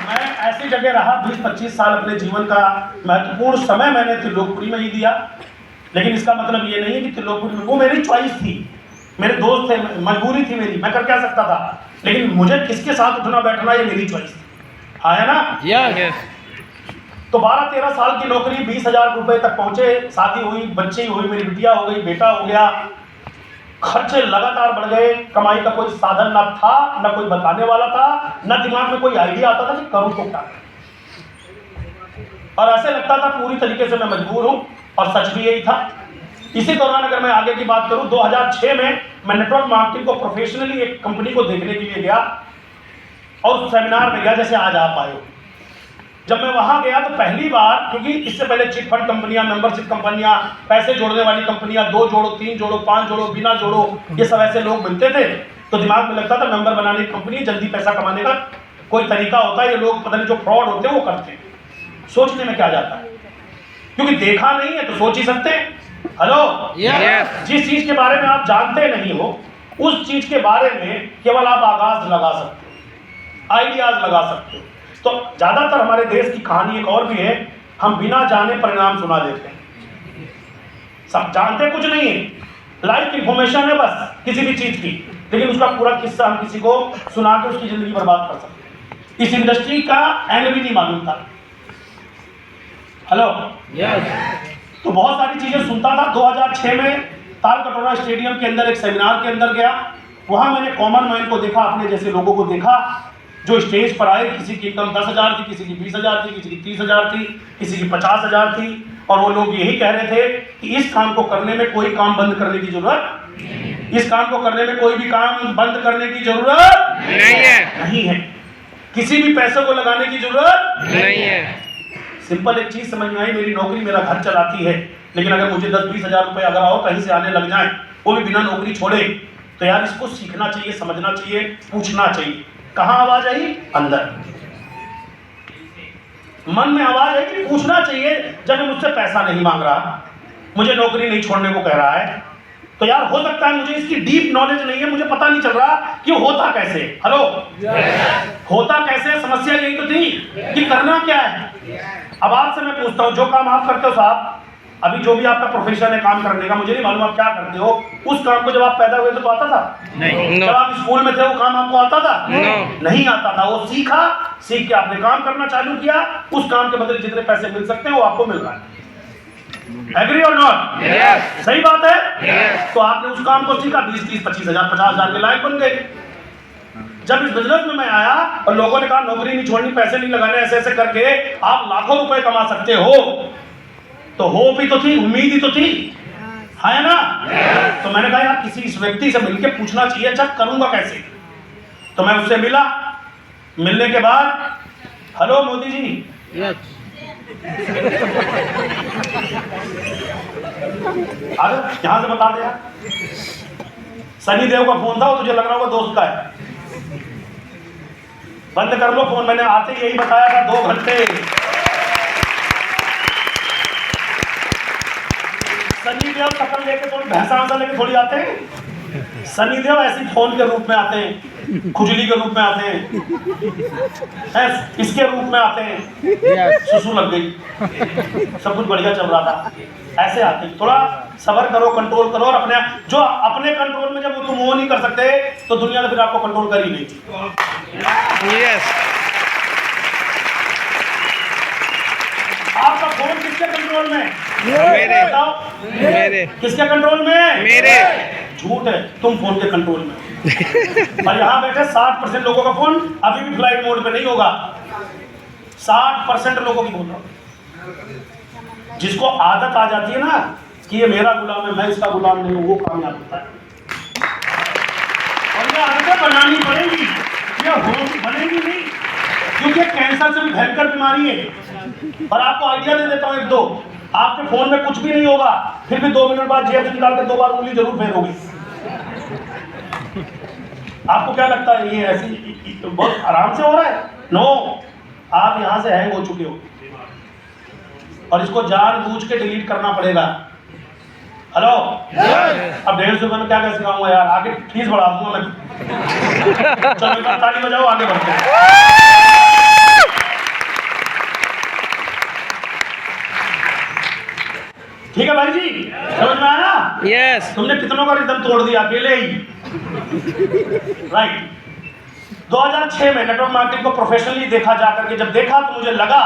मैं ऐसी जगह रहा 20-25 साल, अपने जीवन का महत्वपूर्ण समय मैंने त्रिलोकपुरी में ही दिया। लेकिन इसका मतलब ये नहीं है कि त्रिलोकपुरी में, वो मेरी चॉइस थी, मेरे दोस्त थे, मजबूरी थी मेरी, मैं कर क्या सकता था। लेकिन मुझे किसके साथ उठना बैठना ये मेरी चॉइस थी। आया ना? यस। तो 12-13 साल की नौकरी, 20,000 रुपए तक पहुंचे, शादी हुई, बच्ची हुई, मेरी बिटिया हो गई, बेटा हो गया, खर्चे लगातार बढ़ गए, कमाई का कोई साधन न था, न कोई बताने वाला था, न दिमाग में कोई आइडिया आता था कि करूं तो क्या। और ऐसे लगता था पूरी तरीके से मैं मजबूर हूं, और सच भी यही था। इसी दौरान अगर मैं आगे की बात करूं, 2006 में मैं नेटवर्क मार्केटिंग को प्रोफेशनली एक कंपनी को देखने के लिए गया, और सेमिनार में गया जैसे आज आप आए हो। जब मैं वहां गया तो पहली बार, क्योंकि इससे पहले चिट फंड कंपनियां, मेंबरशिप कंपनियां, पैसे जोड़ने वाली कंपनियां, 2 जोड़ो, 3 जोड़ो, 5 जोड़ो, बिना जोड़ो, ये सब ऐसे लोग मिलते थे। तो दिमाग में लगता था मेंबर बनाने की कंपनी, जल्दी पैसा कमाने का कोई तरीका होता है, ये लोग पता नहीं जो फ्रॉड होते हैं वो करते हैं। सोचने में क्या जाता है, क्योंकि देखा नहीं है तो सोच ही सकते हैं। हेलो, जिस चीज के बारे में आप जानते नहीं हो, उस चीज के बारे में केवल आप आगाज लगा सकते हो, आइडियाज लगा सकते हो। तो ज्यादातर हमारे देश की कहानी एक और भी है, हम बिना जाने परिणाम सुना देते हैं। सब जानते कुछ नहीं है, लाइव इंफॉर्मेशन है बस किसी भी चीज की, लेकिन उसका पूरा किस्सा हम किसी को सुना के उसकी जिंदगी बर्बाद कर सकते हैं। इस इंडस्ट्री का एंड भी नहीं मालूम था। हेलो, तो बहुत सारी चीजें सुनता था। 2006 में तालकटोरा स्टेडियम के अंदर एक सेमिनार के अंदर गया, वहां मैंने कॉमन मैन को देखा, अपने जैसे लोगों को देखा जो स्टेज पर आए। किसी की इनकम 10,000 थी, किसी की 20,000 थी, किसी की 30,000 थी, किसी की 50,000 थी, और वो लोग यही कह रहे थे कि इस काम को करने में कोई काम बंद करने की जरूरत, इस काम को करने में कोई भी काम बंद करने की जरूरत नहीं है, किसी भी पैसे को लगाने की जरूरत नहीं है। सिंपल एक चीज समझ में आई, मेरी नौकरी मेरा घर चलाती है, लेकिन अगर मुझे 10-20 हजार रुपए अगर और कहीं से आने लग जाए, वो भी बिना नौकरी छोड़े, तो यार इसको सीखना चाहिए, समझना चाहिए, पूछना चाहिए। कहाँ आवाज आई? अंदर मन में आवाज आई कि पूछना चाहिए। जब मुझसे पैसा नहीं मांग रहा, मुझे नौकरी नहीं छोड़ने को कह रहा है, तो यार हो सकता है मुझे इसकी डीप नॉलेज नहीं है, मुझे पता नहीं चल रहा कि होता कैसे। हेलो, होता कैसे? समस्या यही तो थी कि करना क्या है। अब आपसे मैं पूछता हूं, जो काम आप करते हो साहब, अभी जो भी आपका प्रोफेशन है काम करने का, मुझे नहीं मालूम आप क्या करते हो, उस काम को जब आप पैदा हुए थे तो आता था? नहीं। जब आप स्कूल में थे वो काम आपको आता था? नहीं आता था। वो सीखा, सीख के आपने काम करना चालू किया, उस काम के बदले जितने पैसे मिल सकते हैं वो आपको मिल रहा है। एग्री और नॉट? सही बात है। तो आपने उस काम को सीखा, 20-30, 25,000, 50,000 के लायक बन गए। जब इस बिजनेस में मैं आया और लोगों ने कहा नौकरी नहीं छोड़नी, पैसे नहीं लगाने, ऐसे ऐसे करके आप लाखों रुपए कमा सकते हो, तो होप भी तो थी, उम्मीद ही तो थी, है ना? तो मैंने कहा यार किसी इस व्यक्ति से मिलके पूछना चाहिए, अच्छा करूंगा कैसे। तो मैं उससे मिला, मिलने के बाद, हेलो मोदी जी, अरे यहां से बता दे यार, सनी देव का फोन था, वो तुझे लग रहा होगा दोस्त का है, बंद कर लो फोन। मैंने आते ही यही बताया था, 2 घंटे। सनी देव शक्ल लेके थोड़ी भैंसा लेके थोड़ी आते हैं। सनी देव ऐसी फोन के रूप में आते हैं, खुजली के रूप में आते हैं, इसके रूप में आते हैं, सुसु लग गई, सब कुछ बढ़िया चल रहा था, ऐसे आते हैं। थोड़ा सब्र करो, कंट्रोल करो, और अपने जो अपने कंट्रोल में जब तुम वो नहीं कर सकते तो दुनिया ने फिर आपको कंट्रोल कर ही नहीं। आपका फोन किसके कंट्रोल में? मेरे। बताओ, मेरे। किसके कंट्रोल में? मेरे। झूठ है, तुम फोन के कंट्रोल में। और यहाँ बैठे 60% लोगों का फोन अभी भी फ्लाइट मोड पे नहीं होगा। 60% लोगों की बोल रहा हूं। जिसको आदत आ जाती है ना कि ये मेरा गुलाम है, मैं इसका गुलाम नहीं हूं, वो कामयाब होता है। और ये आदतें बनानी पड़ेगी, ये बनेगी नहीं, क्योंकि कैंसर से भी भयंकर बीमारी है। और आपको आइडिया दे देता हूं 1-2, आपके फोन में कुछ भी नहीं होगा, फिर भी 2 मिनट बाद जेब से निकाल कर 2 बार उंगली जरूर फेरोगे। आपको क्या लगता है ये ऐसी बहुत आराम से हो रहा है? नो, आप यहां से हैंग हो चुके हो, और इसको जानबूझ के डिलीट करना पड़ेगा। हेलो, अब 150 रुपये में क्या क्या सिखाऊंगा यार, आगे फीस बढ़ा दूंगा मैं। चलो ताली बजाओ, आगे बढ़ते हैं। यस। तुमने कितनों का रिदम तोड़ दिया अकेले ही, राइट। 2006 में नेटवर्क मार्केटिंग को प्रोफेशनली देखा जाकर के, जब देखा तो मुझे लगा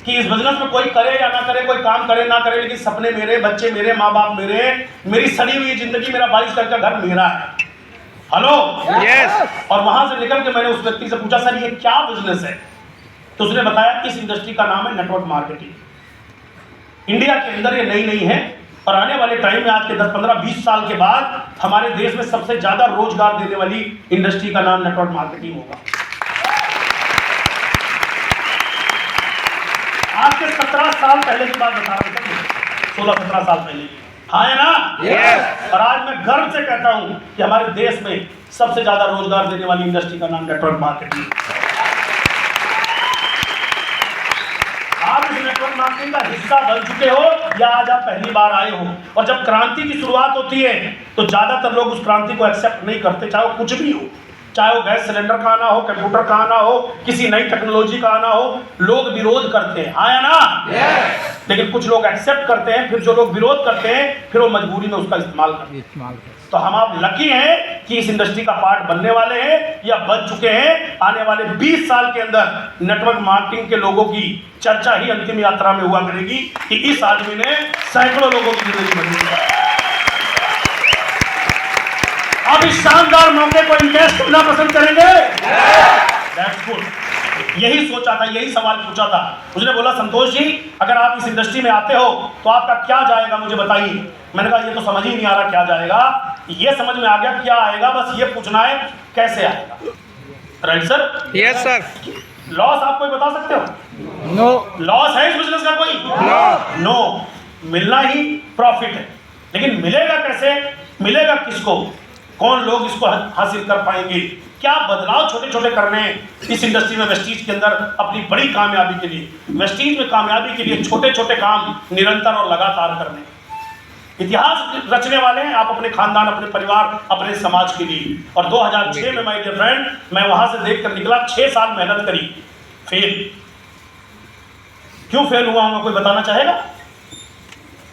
कि इस बिजनेस में कोई करे या ना करे, कोई काम करे ना करे, लेकिन सपने मेरे, बच्चे मेरे, माँ बाप मेरे, मेरी सड़ी हुई जिंदगी, मेरा 22 साल का घर मेरा है। Hello, yes. और वहां से निकल के मैंने उस व्यक्ति से पूछा, सर ये क्या बिजनेस है? तो उसने बताया इस इंडस्ट्री का नाम है नेटवर्क मार्केटिंग। इंडिया के अंदर ये नई नहीं है, और आने वाले टाइम में, आज के 10, 15, 20 साल के बाद हमारे देश में सबसे ज्यादा रोजगार देने वाली इंडस्ट्री का नाम नेटवर्क मार्केटिंग होगा। आज से 17 साल पहले की बात बता रहा हूँ, 16-17 साल पहले, हाँ है ना? Yes. और आज मैं गर्व से कहता हूं कि हमारे देश में सबसे ज्यादा रोजगार देने वाली इंडस्ट्री का नाम नेटवर्क मार्केटिंग। आप इस नेटवर्क मार्केटिंग का हिस्सा बन चुके हो या आज आप पहली बार आए हो। और जब क्रांति की शुरुआत होती है तो ज्यादातर लोग उस क्रांति को एक्सेप्ट नहीं करते, चाहे वो कुछ भी हो, चाहे वो गैस सिलेंडर का आना हो, कंप्यूटर का आना हो, किसी नई टेक्नोलॉजी का आना हो, लोग विरोध करते हैं, हाँ या ना? यस। लेकिन कुछ लोग एक्सेप्ट करते हैं, फिर जो लोग विरोध करते हैं फिर वो मजबूरी में उसका इस्तेमाल करते हैं। तो हम आप लकी हैं कि इस इंडस्ट्री का पार्ट बनने वाले हैं या बन चुके हैं। आने वाले 20 साल के अंदर नेटवर्क मार्केटिंग के लोगों की चर्चा ही अंतिम यात्रा में हुआ करेगी कि इस आदमी ने सैकड़ों लोगों की जिंदगी बदली। अब इस शानदार मौके को इन्वेस्ट करना पसंद करेंगे? That's good. यही सोचा था, यही सवाल पूछा था। उसने बोला, संतोष जी अगर आप इस इंडस्ट्री में आते हो तो आपका क्या जाएगा मुझे बताइए। मैंने कहा ये तो समझ ही नहीं आ रहा क्या जाएगा। ये समझ में आ गया क्या आएगा, बस ये पूछना है कैसे आएगा। Right sir? Yes sir. Loss आप कोई बता सकते हो? नो। लॉस है इस बिजनेस का कोई? नो। मिलना ही प्रॉफिट है, लेकिन मिलेगा कैसे, मिलेगा किसको, कौन लोग इसको हासिल कर पाएंगे, क्या बदलाव छोटे छोटे करने हैं इस इंडस्ट्री में वेस्टीज के अंदर अपनी बड़ी कामयाबी के लिए। वेस्टीज में कामयाबी के लिए छोटे छोटे काम निरंतर और लगातार करने, इतिहास रचने वाले हैं आप अपने खानदान, अपने परिवार, अपने समाज के लिए। और 2006 में माय डियर फ्रेंड, मैं वहां से देखकर निकला, 6 साल मेहनत करी, फेल। क्यों फेल हुआ हूं कोई बताना चाहेगा?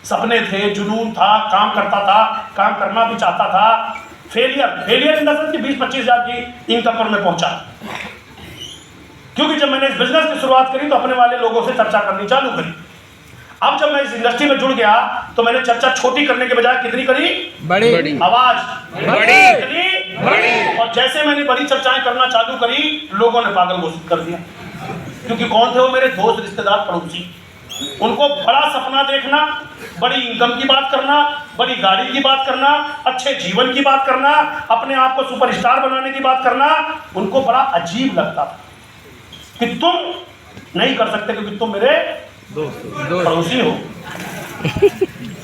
सपने थे, जुनून था, काम करता था, काम करना भी चाहता था, फेलियर इन द सेंस कि 20-25 हज़ार की इनकम पर मैं पहुंचा। क्योंकि जब मैंने इस बिजनेस की शुरुआत करी तो अपने वाले लोगों से चर्चा करनी चालू करी। अब जब मैं इस इंडस्ट्री में जुड़ गया तो मैंने चर्चा छोटी करने के बजाय कितनी करी? बड़ी। आवाज बड़ी। कितनी? बड़ी। और जैसे मैंने बड़ी चर्चाएं करना चालू करी, लोगों ने पागल घोषित कर दिया। क्योंकि कौन थे वो? मेरे दोस्त, रिश्तेदार, पड़ोसी। उनको बड़ा सपना देखना, बड़ी इनकम की बात करना, बड़ी गाड़ी की बात करना, अच्छे जीवन की बात करना, अपने आप को सुपरस्टार बनाने की बात करना, उनको बड़ा अजीब लगता था कि तुम नहीं कर सकते क्योंकि तुम मेरे पड़ोसी हो।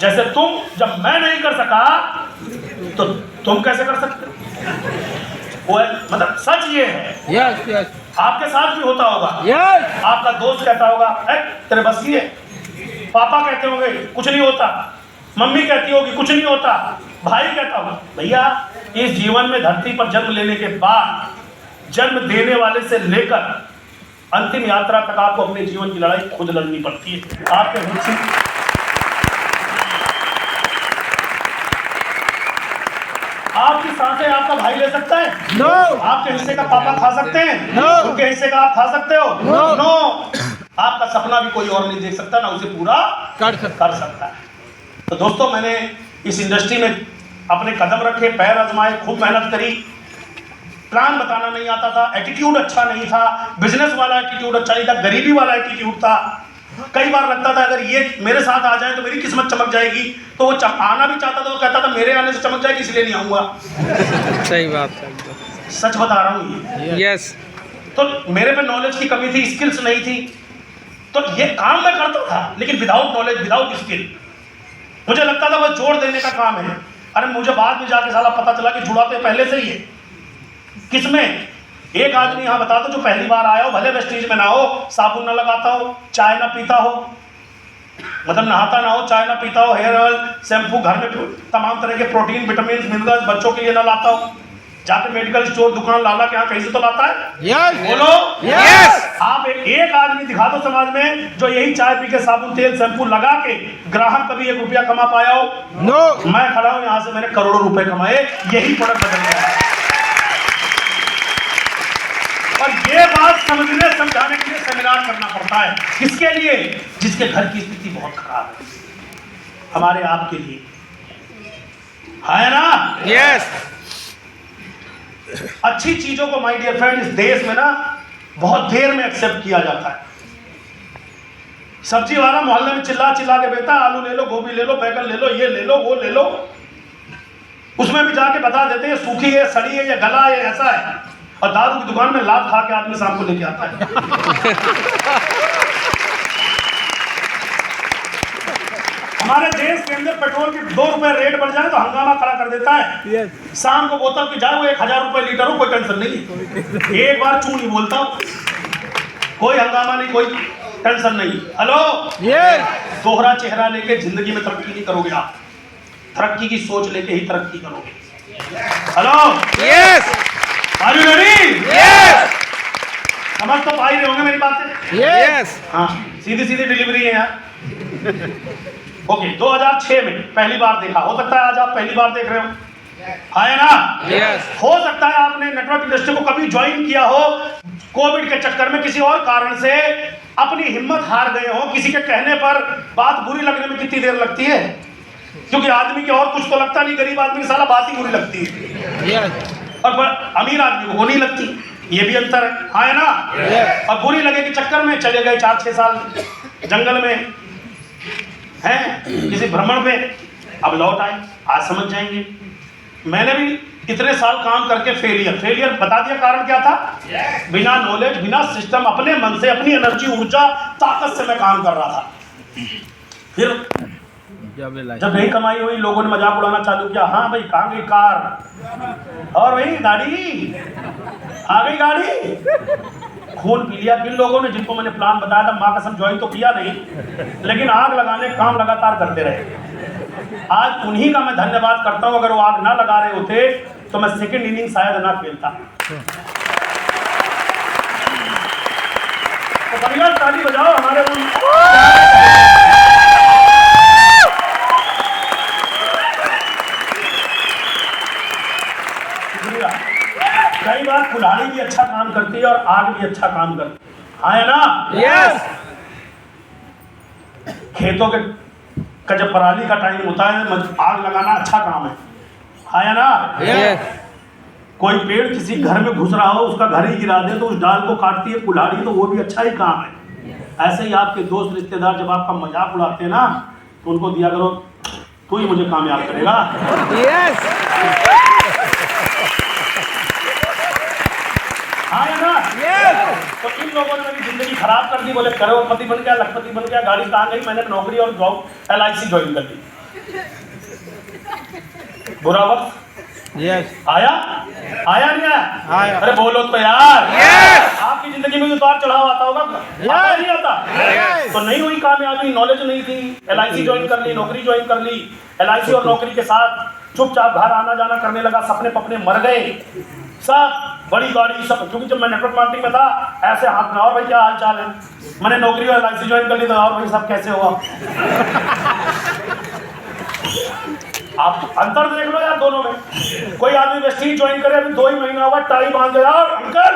जैसे तुम, जब मैं नहीं कर सका तो तुम कैसे कर सकते? वो मतलब सच ये है। Yes yes. आपके साथ भी होता होगा। यस। आपका दोस्त कहता होगा तेरे बस की है, पापा कहते होंगे कुछ नहीं होता, मम्मी कहती होगी कुछ नहीं होता, भाई कहता होगा। भैया इस जीवन में धरती पर जन्म लेने के बाद जन्म देने वाले से लेकर अंतिम यात्रा तक आपको अपने जीवन की लड़ाई खुद लड़नी पड़ती है। आपके खुद आपकी सांसें आपका भाई ले सकता है? नो। आपके हिस्से का पापा खा सकते हैं? नो। उनके हिस्से का आप खा सकते हो? नो। आपका सपना भी कोई और नहीं देख सकता, ना उसे पूरा कर सकता है। तो दोस्तों, मैंने इस इंडस्ट्री में अपने कदम रखे, पैर आजमाए, खूब मेहनत करी। प्लान बताना नहीं आता था, एटीट्यूड अच्छा नहीं था, बिजनेस वाला एटीट्यूड अच्छा नहीं था, गरीबी वाला एटीट्यूड था। कई बार लगता था अगर ये मेरे साथ आ जाए तो मेरी किस्मत चमक जाएगी, तो वो आना भी चाहता था, वो कहता था मेरे आने से चमक जाएगी इसलिए नहीं आऊंगा। सही बात है, सच बता रहा हूँ ये। यस। तो मेरे में नॉलेज की कमी थी, स्किल्स नहीं थी, तो ये काम मैं करता था लेकिन विदाउट नॉलेज, विदाउट स्किल। मुझे लगता था वो जोड़ देने का काम है। अरे मुझे बाद में जाके साला पता चला कि जुड़ा तो पहले से ही है। किसमें? एक आदमी यहाँ बता दो जो पहली बार आया हो, भले वेस्टीज में ना हो, साबुन ना लगाता हो, चाय ना पीता हो, मतलब नहाता ना हो, चाय ना पीता हो, हेयर ऑयल, शैम्पू, घर में तमाम तरह के प्रोटीन, विटामिन, मिनरल्स बच्चों के लिए ना लाता हो, जाके मेडिकल स्टोर, दुकान, लाला के यहाँ कहीं से तो लाता है। यस। बोलो यस। आप एक आदमी दिखा दिखा दो समाज में जो यही चाय पी के साबुन तेल शैम्पू लगा के ग्राहक कभी 1 रुपया कमा पाया हो। नो। मैं खड़ा हूं यहां से, मैंने करोड़ों रुपए कमाए, यही प्रोडक्ट बदल गया। और ये बात समझने समझाने के लिए सेमिनार करना पड़ता है। किसके लिए? जिसके घर की स्थिति बहुत खराब है, हमारे आपके लिए है ना। यस। अच्छी चीजों को माय डियर फ्रेंड इस देश में ना बहुत देर में एक्सेप्ट किया जाता है। सब्जी वाला मोहल्ले में चिल्ला चिल्ला के बेचता है, आलू ले लो, गोभी ले लो, बैगन ले लो, ये ले लो, वो ले लो। उसमें भी जाके बता देते हैं सूखी है, सड़ी है, ये गला है, ऐसा है। और दारू की दुकान में लात खा के आदमी शाम को लेके आता है। हमारे देश के अंदर पेट्रोल के 2 रुपए रेट बढ़ जाए तो हंगामा खड़ा कर देता है। शाम को बोतल की जाए वो 1000 रुपए लीटर हो, कोई टेंशन नहीं, एक बार चू नहीं बोलता, कोई हंगामा नहीं, कोई टेंशन नहीं। हेलो, दोहरा चेहरा लेके जिंदगी में तरक्की नहीं करोगे आप, तरक्की की सोच लेके ही तरक्की करोगे। Hello, yes. Are you ready? Yes. समझ तो पा ही रहे होंगे मेरी बातें। यस। हाँ, सीधी सीधी डिलीवरी है यार। ओके, 2006 में पहली बार देखा, हो सकता है आज आप पहली बार देख रहे हो, है ना। यस। हो सकता है आपने नेटवर्क इंडस्ट्री को कभी ज्वाइन किया हो, कोविड के चक्कर में किसी और कारण से अपनी हिम्मत हार गए हो। किसी के कहने पर बात बुरी लगने में कितनी देर लगती है, क्योंकि आदमी के और कुछ तो लगता नहीं, गरीब आदमी की साला बात ही बुरी लगती है, और अमीर आदमी को वो नहीं लगती, ये भी अंतर है ना। और बुरी लगे के चक्कर में चले गए 4-6 साल जंगल में हैं, किसी भ्रमण पे, अब लौट आए, आज समझ जाएंगे। मैंने भी इतने साल काम करके फेलियर बता दिया, कारण क्या था? बिना नॉलेज, बिना सिस्टम, अपने मन से, अपनी एनर्जी, ऊर्जा, ताकत से मैं काम कर रहा था। फिर जब नहीं कमाई हुई, लोगों ने मजाक उड़ाना चालू किया, हाँ भाई कहाँ गई कार, और भाई गाड़ी आ गई, गाड़ी। खून पी लिया किन लोगों ने, जिनको मैंने प्लान बताया था, माँ कसम ज्वाइन तो किया नहीं, लेकिन आग लगाने काम लगातार करते रहे। आज उन्हीं का मैं धन्यवाद करता हूं, अगर वो आग ना लगा रहे होते तो मैं सेकंड इनिंग शायद ना खेलता। तो बढ़िया ताली बजाओ हमारे कई बार कुल्हाड़ी भी अच्छा काम करती है और आग भी अच्छा काम करती है ना। यस। खेतों के का जब पराली का टाइम होता है, आग लगाना अच्छा काम है ना। यस। कोई पेड़ किसी घर में घुस रहा हो, उसका घर ही गिरा दे तो उस डाल को काटती है कुल्हाड़ी, तो वो भी अच्छा ही काम है। ऐसे ही आपके दोस्त रिश्तेदार जब आपका मजाक उड़ाते हैं ना, तो उनको दिया करो, तू ही मुझे कामयाब करेगा। यस। हाँ है ना। तो इन लोगों ने मेरी जिंदगी खराब कर दी, बोले करोड़पति बन गया, लखपति बन गया, गाड़ी कहाँ गई, मैंने नौकरी और जॉब LIC ज्वाइन कर दी। बुरा वक्त आया नहीं आया? अरे बोलो तो यार। आपकी जिंदगी में उतार चढ़ाव आता होगा, आता नहीं आता? तो नहीं हुई कामयाबी, नॉलेज नहीं थी, LIC ज्वाइन कर ली, नौकरी ज्वाइन कर ली, LIC और नौकरी के साथ चुपचाप घर आना जाना करने लगा, सपने पपने मर गए सब, बड़ी गाड़ी सब। क्योंकि जब मैं नेटवर्क मार्केटिंग में था, ऐसे हाथ में, और भाई क्या हाल चाल है, मैंने नौकरी और LIC ज्वाइन कर ली, तो और भाई सब कैसे हुआ। आप अंतर देख लो यार दोनों में। कोई आदमी वेस्टीज ज्वाइन करे, अभी 2 ही महीना हुआ, टाई बांध दे, यार अंकल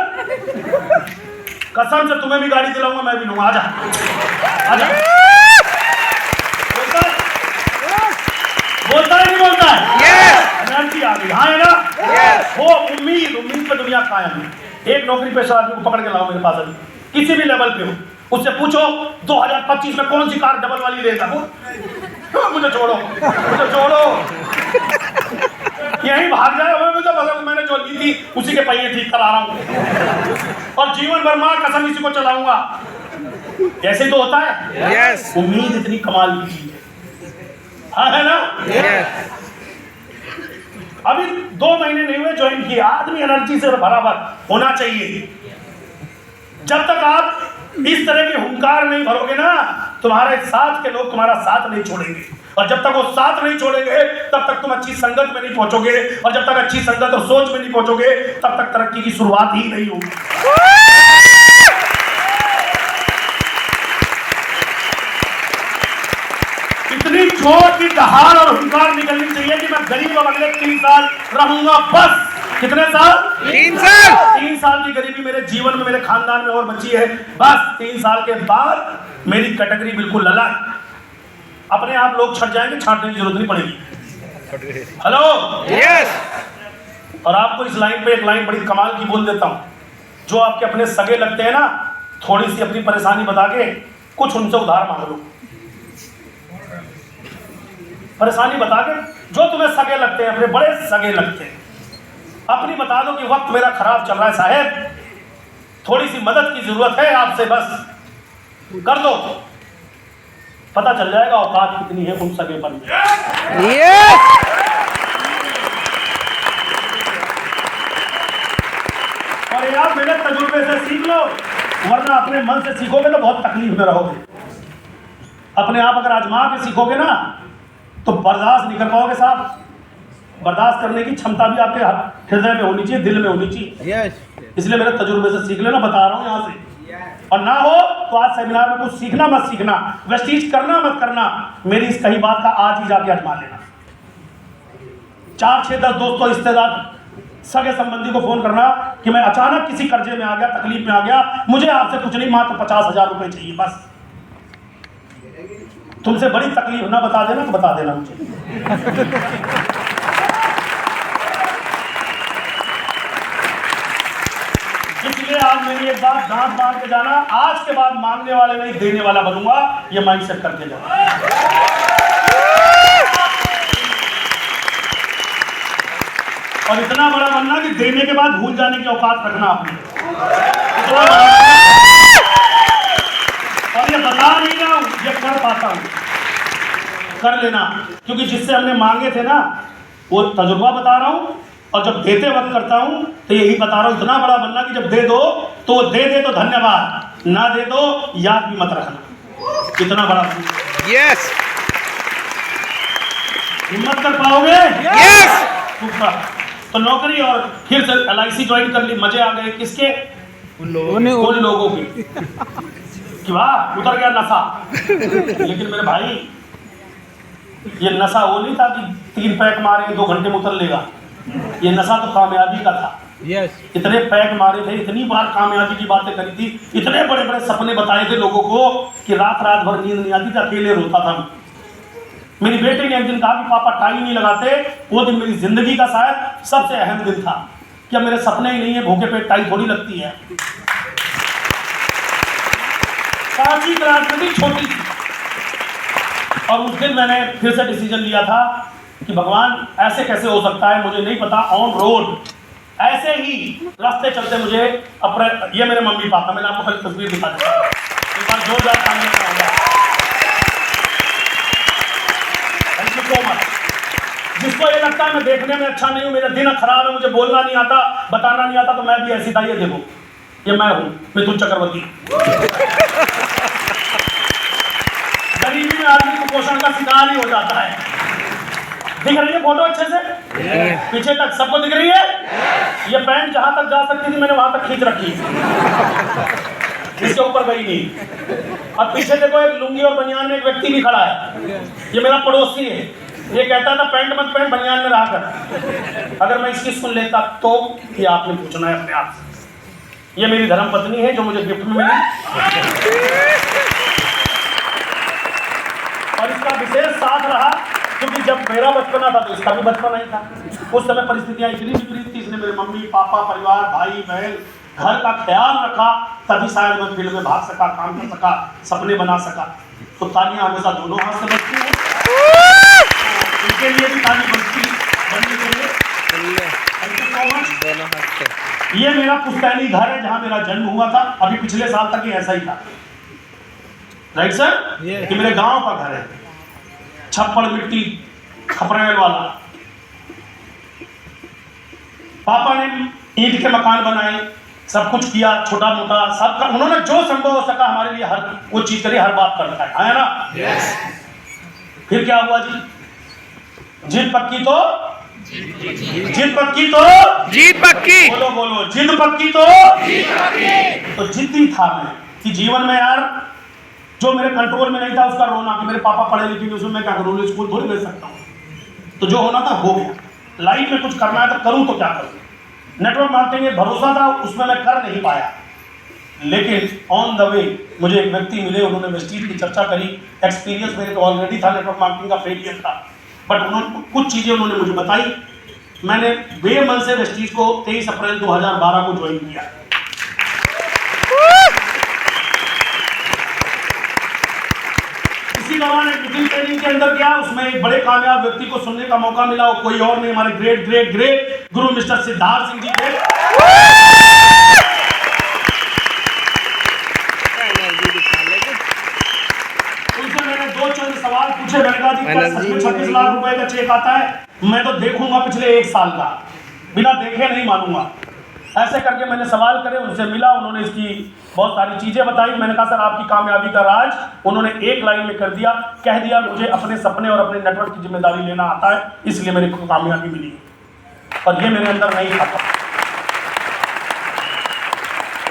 कसम से तुम्हें भी गाड़ी दिलाऊंगा, मैं भी लूंगा, आजा आजा। बोलता है नहीं बोलता है? एनर्जी आ गई, हाँ है ना। वो उम्मीद पे दुनिया कायम है। एक नौकरी पेशा आदमी को पकड़ के लाओ मेरे पास, अभी किसी भी लेवल पे हो, उससे पूछो 2025 में कौन सी कार डबल वाली लेगा वो। मुझे छोड़ो यही भाग जाए, मुझे मैंने जो ली थी उसी के पहिए ठीक करा रहा हूँ, और जीवन भर मां कसम इसी को चलाऊंगा। ऐसे तो होता है। उम्मीद इतनी कमाल की चीज है ना। अभी 2 महीने नहीं हुए ज्वाइन किया, आदमी एनर्जी से बराबर होना चाहिए। जब तक आप इस तरह के हुंकार नहीं भरोगे ना, तुम्हारे साथ के लोग तुम्हारा साथ नहीं छोड़ेंगे, और जब तक वो साथ नहीं छोड़ेंगे तब तक तुम अच्छी संगत में नहीं पहुंचोगे, और जब तक अच्छी संगत और सोच में नहीं पहुंचोगे तब तक तरक्की की शुरुआत ही नहीं होगी। जोर की दहाड़ और हुंकार निकलनी चाहिए कि मैं गरीब अब अगले 3 साल रहूंगा बस। कितने साल? 3 साल। 3 साल की गरीबी मेरे जीवन में, मेरे खानदान में और बची है बस। 3 साल के बाद मेरी कैटेगरी बिल्कुल अलग, अपने आप लोग छट जाएंगे, छांटने की जरूरत नहीं पड़ेगी। Hello, yes. और आपको इस लाइन पे एक लाइन बड़ी कमाल की बोल देता हूं, जो आपके अपने सगे लगते हैं ना, थोड़ी सी अपनी परेशानी बता के कुछ उनसे उधार मांग लो। परेशानी बता के, जो तुम्हें सगे लगते हैं, अपने बड़े सगे लगते हैं, अपनी बता दो कि वक्त मेरा खराब चल रहा है साहब, थोड़ी सी मदद की जरूरत है आपसे, बस कर दो। पता चल जाएगा औकात कितनी है उन सगे पर। यस। और यार मेरे तजुर्बे से सीख लो, वरना अपने मन से सीखोगे तो बहुत तकलीफ में रहोगे। अपने आप अगर आजमा के सीखोगे ना तो बर्दाश्त नहीं कर पाओगे साहब। बर्दाश्त करने की क्षमता भी आपके हृदय में होनी चाहिए, दिल में होनी चाहिए। यस। इसलिए मेरे तजुर्बे से सीख लेना, बता रहा हूँ यहाँ से। और ना हो तो आज सेमिनार में कुछ सीखना मत सीखना, वेस्टीज करना मत करना, मेरी इस कही बात का आज ही जाके आजमा लेना। 4, 6, 10 दोस्तों, रिश्तेदार, सगे संबंधी को फोन करना कि मैं अचानक किसी कर्जे में आ गया, तकलीफ में आ गया, मुझे आपसे कुछ नहीं, मात्र 50,000 रुपए चाहिए बस। तुमसे बड़ी तकलीफ ना बता देना तो बता देना मुझे। इसलिए आज मेरी एक बात दांत बांध के जाना, आज के बाद मांगने वाले नहीं देने वाला बनूंगा, ये माइंडसेट करके जाना। और इतना बड़ा बनना कि देने के बाद भूल जाने की औकात रखना आपने। और ये बता नहीं रहा हूं, ये कर पाता हूं, कर लेना, क्योंकि जिससे हमने मांगे थे ना वो तजुर्बा बता रहा हूं, और जब देते वक्त करता हूं तो यही बता रहा हूं, इतना बड़ा बनना कि जब दे दो तो वो दे दे तो धन्यवाद, ना दे दो याद भी मत रखना। इतना बड़ा यस। हिम्मत कर पाओगे? यस। तो नौकरी और फिर से LIC ज्वाइन कर ली, मजे आ गए। किसके? उन लोगों की कि वाह उतर गया नशा। लेकिन मेरे भाई ये नशा वो नहीं था कि 3 पैक मारे 2 घंटे में उतर लेगा, ये नशा तो कामयाबी का था। यस। इतने पैक मारे थे, इतनी बार कामयाबी की बातें करी थी, इतने बड़े बड़े सपने बताए थे लोगों को कि रात रात भर नींद नहीं आती थी, अकेले रोता था। मेरी बेटी ने एक दिन कहा कि पापा टाई नहीं लगाते, वो दिन मेरी जिंदगी का शायद सबसे अहम दिन था। क्या मेरे सपने ही नहीं है, भूखे पेट टाई थोड़ी लगती है। 5वीं क्लास में थी, छोटी थी, और उस दिन मैंने फिर से डिसीजन लिया था कि भगवान ऐसे कैसे हो सकता है, मुझे नहीं पता। ऑन रोड ऐसे ही रास्ते चलते मुझे अपने, ये मेरे मम्मी पापा, मैंने आपको कल तस्वीर दिखा देता हूं, एक बार जोरदार तालियां बजाओ। Thank you so much. जिसको ये लगता है मैं देखने में अच्छा नहीं हूं, मेरा दिन खराब है, मुझे बोलना नहीं आता, बताना नहीं आता, तो मैं भी ऐसी था। ये देखो, ये मैं हूं, मिथुन चक्रवर्ती। गरीबी में आदमी कुपोषण का शिकार ही हो जाता है। दिख रही है फोटो अच्छे से? पीछे तक सबको दिख रही है? ये पैंट जहां तक जा सकती थी मैंने वहां तक खींच रखी, इसके ऊपर गई नहीं। और पीछे देखो एक लुंगी और बनियान में एक व्यक्ति भी खड़ा है, ये मेरा पड़ोसी है। ये कहता था पैंट मत पहन, बनियान में रहा कर। अगर मैं इसकी सुन लेता तो ये आपने पूछना है अपने आप से। ये मेरी धर्म पत्नी है जो मुझे गिफ्ट में मिली, और इसका विशेष साथ रहा क्योंकि जब मेरा बचपना था तो इसका भी बचपना ही था। उस समय परिस्थितियां इतनी विपरीत थी, इसने मेरे मम्मी पापा, परिवार, भाई बहन, घर का ख्याल रखा, तभी शायद मैं फील्ड में भाग सका, काम कर सका, सपने बना सका। तो तालियां हमेशा दोनों हाथ से बजती हैं, इनके लिए भी ताली बननी चाहिए। Thank you so much. ये मेरा पुश्तैनी घर है जहाँ मेरा जन्म हुआ था, अभी पिछले साल तक ही ऐसा ही था। Right sir? ये मेरे गांव का घर है, छप्पड़ मिट्टी खपरेल वाला। पापा ने ईंट के मकान बनाए, सब कुछ किया, छोटा मोटा सब कर, उन्होंने जो संभव हो सका हमारे लिए हर वो चीज करी, हर बात करता है ना? yes. फिर क्या हुआ जी? जिद पक्की तो जिद पक्की तो जीत पक्की। बोलो बोलो, जिद पक्की तो जीत पक्की। तो जिद्दी था मैं कि जीवन में यार जो मेरे कंट्रोल में नहीं था उसका रोना कि मेरे पापा पढ़े लिखे, उसमें मैं क्या करूँ, स्कूल थोड़ी भेज सकता हूँ। तो जो होना था हो गया। लाइफ में कुछ करना है तो करूँ तो क्या करूँ। नेटवर्क मार्केटिंग एक भरोसा था, उसमें मैं कर नहीं पाया। लेकिन ऑन द वे मुझे एक व्यक्ति मिले, उन्होंने वेस्टीज की चर्चा करी। एक्सपीरियंस मेरे को ऑलरेडी था, नेटवर्क मार्केटिंग का फेलियर था, बट उन्होंने कुछ चीज़ें उन्होंने मुझे बताई। मैंने बेमन से वेस्टीज को 23 अप्रैल 2012 को ज्वाइन किया। इसी दौरान एक मीटिंग ट्रेनिंग के अंदर गया, उसमें एक बड़े कामयाब व्यक्ति को सुनने का मौका मिला। वो कोई और नहीं, हमारे ग्रेट ग्रेट ग्रेट गुरु मिस्टर सिद्धार्थ सिंह जी थे। उनसे मैंने दो चंद सवाल पूछे। मैंने कहा जी 26 लाख रुपए का चेक आता है? मैं तो देखूंगा पिछले 1 साल का, बिना देखे नहीं मानूंगा। ऐसे करके मैंने सवाल करे, उनसे मिला, उन्होंने इसकी बहुत सारी चीज़ें बताई। मैंने कहा सर आपकी कामयाबी का राज, उन्होंने एक लाइन में कर दिया, कह दिया मुझे अपने सपने और अपने नेटवर्क की जिम्मेदारी लेना आता है, इसलिए मेरे को कामयाबी मिली। और ये मेरे अंदर नहीं था।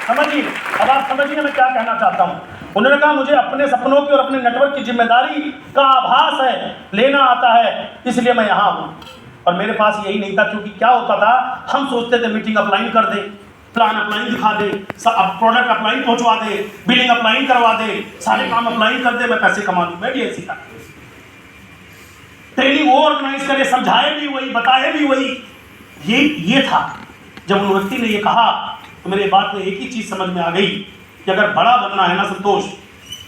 समझिए, अब आप समझिए मैं क्या कहना चाहता हूँ। उन्होंने कहा मुझे अपने सपनों की और अपने नेटवर्क की जिम्मेदारी का आभास है, लेना आता है, इसलिए मैं यहाँ हूँ। और मेरे पास यही नहीं था, क्योंकि क्या होता था, हम सोचते थे मीटिंग अपलाइन कर दे, प्लान अपलाइन दिखा दे, प्रोडक्ट अपलाइन पहुंचवा दे, बिलिंग अपलाइन करवा दे, सारे काम अपलाइन कर दे, मैं पैसे कमा लूं। मैं भी ऐसी था। ट्रेनिंग वो ऑर्गेनाइज करे, समझाए भी वही, बताए भी वही। ये था। जब उन व्यक्ति ने ये कहा तो मेरे बात में एक ही चीज समझ में आ गई कि अगर बड़ा बनना है ना संतोष,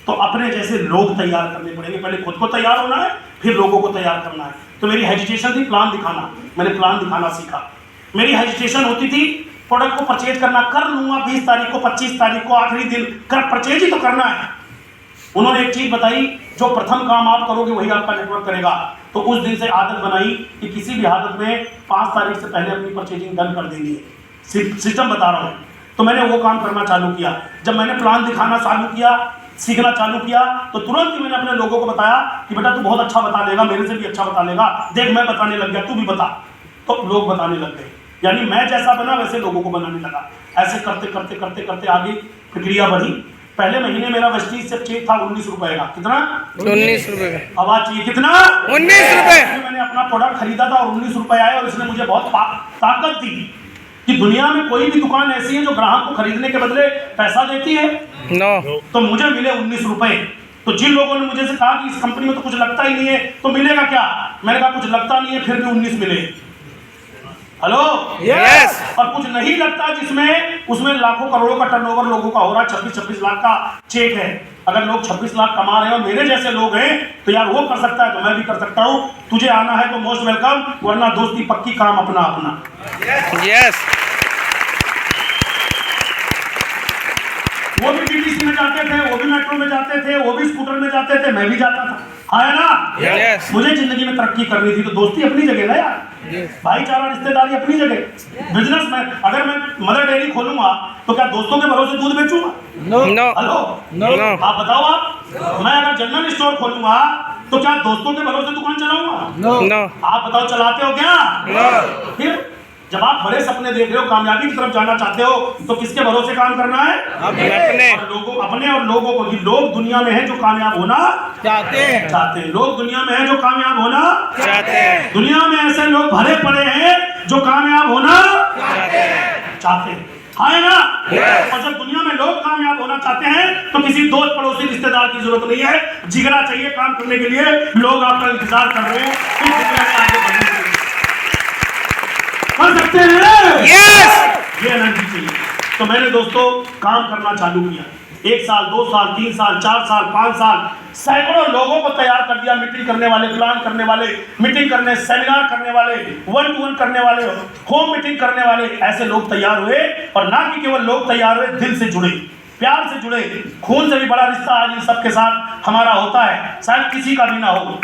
तो अपने जैसे लोग तैयार करने पड़ेंगे। पहले खुद को तैयार होना है, फिर लोगों को तैयार करना है। तो मेरी हेजिटेशन थी प्लान दिखाना, मैंने प्लान दिखाना सीखा। मेरी हेजिटेशन होती थी प्रोडक्ट को परचेज करना, कर लूंगा 20 तारीख को, 25 तारीख को, आखिरी दिन कर, परचेज ही तो करना है। उन्होंने एक चीज बताई, जो प्रथम काम आप करोगे वही आपका नेटवर्क करेगा। तो उस दिन से आदत बनाई कि किसी भी हालत में 5 तारीख से पहले अपनी परचेजिंग डन कर देनी है। सिस्टम बता रहा हूँ। तो मैंने वो काम करना चालू किया। जब मैंने प्लान दिखाना चालू किया, सीखना चालू किया, तो तुरंत ही मैंने अपने लोगों को बताया कि बेटा तू बहुत अच्छा बता लेगा, मेरे से भी अच्छा बता लेगा, देख मैं बताने लग गया, तू भी बता। तो लोग बताने लग गए, यानी मैं जैसा बना वैसे लोगों को बनाने लगा। ऐसे करते करते करते करते आगे प्रक्रिया बढ़ी। पहले महीने मेरा वेस्टीज से चेक था 19 रुपए का। कितना? 19 रुपए का। आवाज चाहिए, कितना? 19 रुपए। मैंने अपना प्रोडक्ट खरीदा था और 19 रुपए आए, और इसने मुझे बहुत ताकत दी कि दुनिया में कोई भी दुकान ऐसी है जो ग्राहक को खरीदने के बदले पैसा देती है? नो। तो मुझे मिले 19 रुपए। तो जिन लोगों ने मुझे से कहा कि इस कंपनी में तो कुछ लगता ही नहीं है, तो मिलेगा क्या? मैंने कहा कुछ लगता नहीं है, फिर भी 19 मिले। Hello, yes. और कुछ नहीं लगता जिसमें उसमें लाखों करोड़ों का टर्नओवर लोगों का हो रहा है, 26 लाख का चेक है। अगर लोग 26 लाख कमा रहे हैं और मेरे जैसे लोग हैं, तो यार वो कर सकता है तो मैं भी कर सकता हूँ। तुझे आना है तो मोस्ट वेलकम, वरना दोस्ती पक्की, काम अपना अपना। यस। वो भी टीटीसी में जाते थे, वो भी मेट्रो में जाते थे, वो भी स्कूटर में जाते थे, मैं भी जाता था। है ना? Yes. मुझे जिंदगी में तरक्की करनी थी, तो दोस्ती अपनी जगह ना यार, भाईचारा रिश्तेदारी अपनी जगह। बिजनेस में अगर मैं मदर डेयरी खोलूंगा तो क्या दोस्तों के भरोसे दूध बेचूंगा? नो। Hello, no. आप बताओ। आप मैं अगर जनरल स्टोर खोलूंगा तो क्या दोस्तों के भरोसे दुकान चलाऊंगा? नो। आप बताओ, चलाते हो क्या? नो। फिर जब आप बड़े सपने देख रहे हो, कामयाबी की तरफ जाना चाहते हो, तो किसके भरोसे काम करना है? अपने। अपने और लोगों को। लोग दुनिया में हैं जो कामयाब होना चाहते हैं। लोग दुनिया में हैं जो कामयाब होना चाहते हैं। दुनिया में ऐसे लोग भरे पड़े हैं जो कामयाब होना चाहते हैं। है ना? और जब दुनिया में लोग कामयाब होना चाहते हैं तो किसी दोस्त पड़ोसी रिश्तेदार की जरूरत नहीं है, जिगरा चाहिए काम करने के लिए। लोग आपका इंतजार कर रहे हैं, तुम दुनिया में आगे बढ़ने के लिए कर सकते हैं। यस। ये एनर्जी चाहिए। तो मैंने दोस्तों काम करना चालू किया। 1 साल, 2 साल, 3 साल, 4 साल, 5 साल, सैकड़ों लोगों को तैयार कर दिया। मीटिंग करने वाले, प्लान करने वाले, मीटिंग करने, सेमिनार करने वाले, 1 to 1 करने वाले, होम मीटिंग करने वाले, ऐसे लोग तैयार हुए। और ना कि केवल लोग तैयार हुए, दिल से जुड़े, प्यार से जुड़े। खून से भी बड़ा रिश्ता आज इन सबके साथ हमारा होता है, शायद किसी का भी ना हो।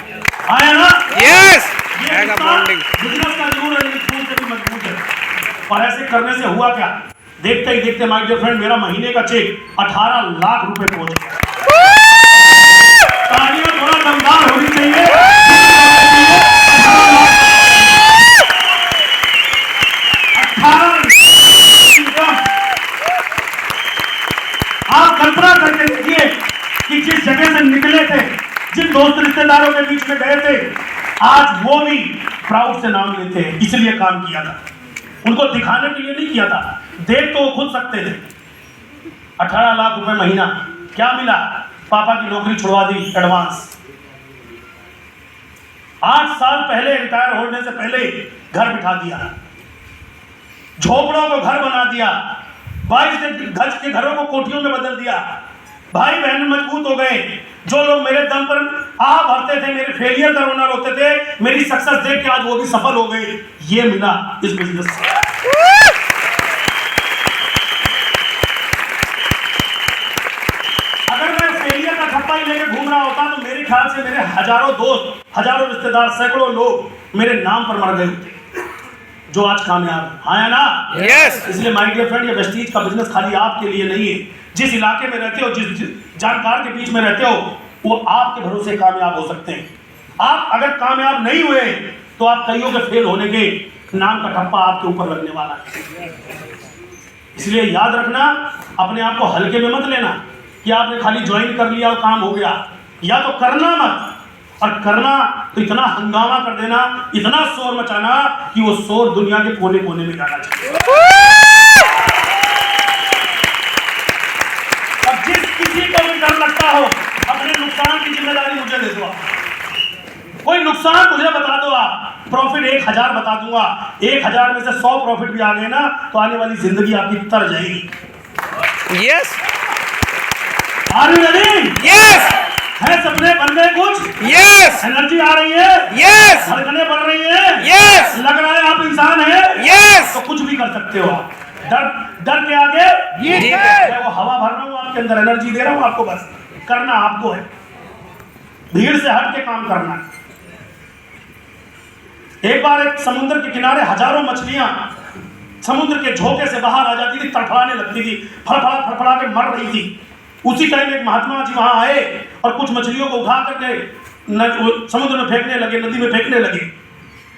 आया ना? यस। ये रिश्ता बिजनेस का जरूर है, लेकिन खून से भी मजबूत है। और ऐसे करने से हुआ क्या? देखते ही देखते माय डियर फ्रेंड, मेरा महीने का चेक 18 लाख रुपए पहुंच गया। तालियां थोड़ा दमदार होनी चाहिए। 18 आप कल्पना करके देखिए कि जिस जगह दोस्त रिश्तेदारों के बीच में गए थे, आज वो भी प्राउड से नाम लेते हैं, इसलिए काम किया था। उनको दिखाने के लिए नहीं किया था, देख तो वो खुद सकते थे। 18 लाख रुपए महीना क्या मिला? पापा की नौकरी छुड़वा दी एडवांस। 8 साल पहले रिटायर होने से पहले घर बिठा दिया, झोपड़ों को घर बना दिया, 22 गज के घरों को कोठियों में बदल दिया। भाई बहन मजबूत हो गए। जो लोग मेरे दम पर आ भरते थे, मेरे फेलियर का रोना रोते थे, मेरी सक्सेस देख के आज वो भी सफल हो गए। ये मिला इस बिजनेस से। अगर मैं फेलियर का ठप्पा ही लेके घूम रहा होता तो मेरे ख्याल से मेरे हजारों दोस्त, हजारों रिश्तेदार, सैकड़ों लोग मेरे नाम पर मर गए होते जो आज कामयाब आया ना। यस। इसलिए माय डियर फ्रेंड, ये वेस्टीज का बिजनेस खाली आपके लिए नहीं है। जिस इलाके में रहते हो, जिस जानकार के बीच में रहते हो, वो आपके भरोसे कामयाब हो सकते हैं। आप अगर कामयाब नहीं हुए तो आप कईयों के फेल होने के नाम का ठप्पा आपके ऊपर लगने वाला है। इसलिए याद रखना, अपने आप को हल्के में मत लेना कि आपने खाली ज्वाइन कर लिया और काम हो गया। या तो करना मत, और करना तो इतना हंगामा कर देना, इतना शोर मचाना कि वो शोर दुनिया के कोने कोने में जाना चाहिए। अब जिस किसी को भी डर लगता हो, अपने नुकसान की जिम्मेदारी मुझे दे दो। कोई नुकसान मुझे बता दो, आप प्रॉफिट 1000 बता दूंगा। 1000 में से 100 प्रॉफिट भी आ गए ना तो आने वाली जिंदगी आपकी तर जाएगी। Yes. Are you ready? Yes. है सपने बन गए कुछ? यस। एनर्जी आ रही है? यस। धड़कनें बढ़ रही है? यस। लग रहा है आप इंसान हैं? यस। तो कुछ भी कर सकते हो आप। डर के आगे जीत है। मैं वो हवा भर रहा हूँ आपके अंदर, एनर्जी दे रहा हूँ आपको, बस करना आपको है। भीड़ से हट के काम करना। एक बार एक समुद्र के किनारे हजारों मछलियां समुद्र के झोंके से बाहर आ जाती थी, तड़फड़ाने लगती थी, फड़फड़ा फड़फड़ा के मर रही थी। उसी टाइम एक महात्मा जी वहां आए और कुछ मछलियों को उठा करके समुद्र में फेंकने लगे, नदी में फेंकने लगे।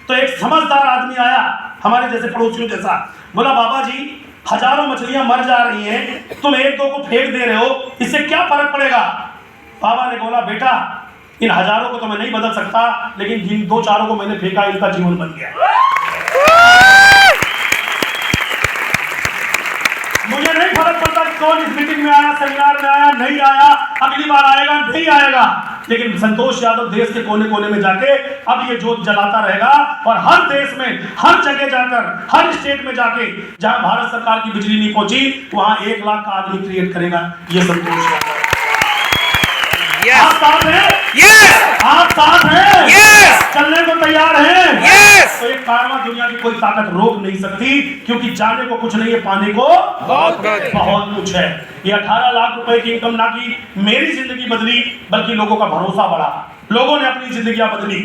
तो एक समझदार आदमी आया, हमारे जैसे पड़ोसियों जैसा, बोला बाबा जी, हजारों मछलियां मर जा रही हैं, तुम 1-2 को फेंक दे रहे हो, इससे क्या फर्क पड़ेगा? बाबा ने बोला, बेटा, इन हजारों को तो मैं नहीं बदल सकता, लेकिन जिन 2-4 को मैंने फेंका, इनका जीवन बन गया। मुझे नहीं फर्क पड़ता कौन इस मीटिंग में आया, सेमिनार में आया, नहीं आया, अगली बार आएगा नहीं आएगा, लेकिन संतोष यादव देश के कोने कोने में जाके अब ये जोत जलाता रहेगा। और हर देश में, हर जगह जाकर, हर स्टेट में जाके जहां भारत सरकार की बिजली नहीं पहुंची, वहां 1 लाख का आदमी क्रिएट करेगा ये संतोष यादव। आप साथ हैं? यस। आप साथ हैं? यस। चलने को तैयार हैं? यस। तो ये कारवां दुनिया की कोई ताकत रोक नहीं सकती, क्योंकि जाने को कुछ नहीं है, पाने को बहुत कुछ है। ये 18 लाख रुपए की इनकम ना की मेरी जिंदगी बदली, बल्कि लोगों का भरोसा बढ़ा, लोगों ने अपनी जिंदगियां बदली।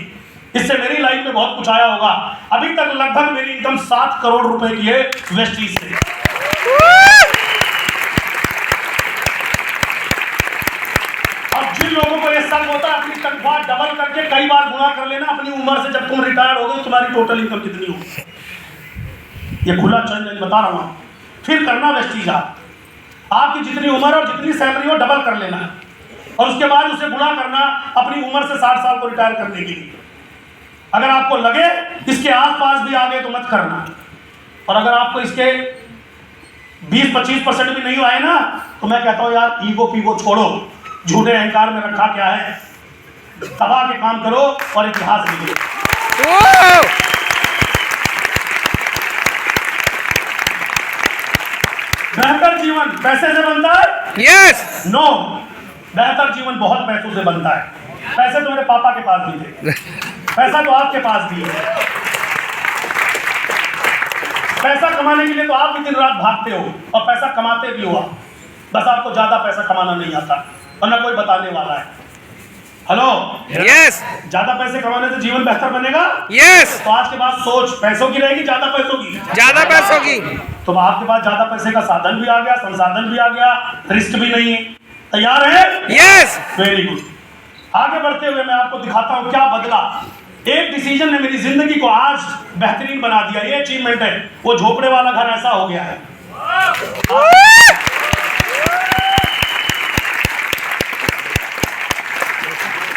इससे मेरी लाइफ में बहुत कुछ आया होगा। अभी तक लगभग मेरी इनकम 7 करोड़ रुपए की है वेस्टीज से। जिन लोगों को ये शक होता है अपनी तनख्वाह डबल करके कई बार गुना कर लेना, अपनी उम्र से जब तुम रिटायर हो गए तुम्हारी टोटल इनकम कितनी होगी, ये खुला चैलेंज बता रहा हूं। फिर करना वेस्टीज, आपकी जितनी उम्र और जितनी सैलरी हो डबल कर लेना, और उसके बाद उसे गुना करना अपनी उम्र से 60 साल को रिटायर करने के लिए। अगर आपको लगे इसके आसपास भी आ गए तो मत करना, और अगर आपको इसके 20-25% भी नहीं आए ना, तो मैं कहता हूं यार ईगो पीगो छोड़ो, झूठे अहंकार में रखा क्या है, दबा के काम करो और इतिहास लिखो। बेहतर जीवन पैसे से बनता है? यस। नो, बेहतर जीवन बहुत पैसों से बनता है। पैसे तो मेरे पापा के पास भी थे, पैसा तो आपके पास भी है। पैसा कमाने के लिए तो आप भी दिन रात भागते हो और पैसा कमाते भी हो, बस आपको ज्यादा पैसा कमाना नहीं आता और ना कोई बताने वाला है। Hello, yes. ज्यादा पैसे कमाने से जीवन बेहतर बनेगा? यस। तो आज के बाद सोच पैसों की रहेगी, ज्यादा पैसों की? ज्यादा पैसों की। तो आपके पास ज्यादा पैसे का साधन भी आ गया, संसाधन भी आ गया, रिस्क भी नहीं है। तैयार है? यस। Very good. आगे बढ़ते हुए मैं आपको दिखाता हूं क्या बदला। एक डिसीजन ने मेरी जिंदगी को आज बेहतरीन बना दिया। ये अचीवमेंट है। वो झोपड़े वाला घर ऐसा हो गया है।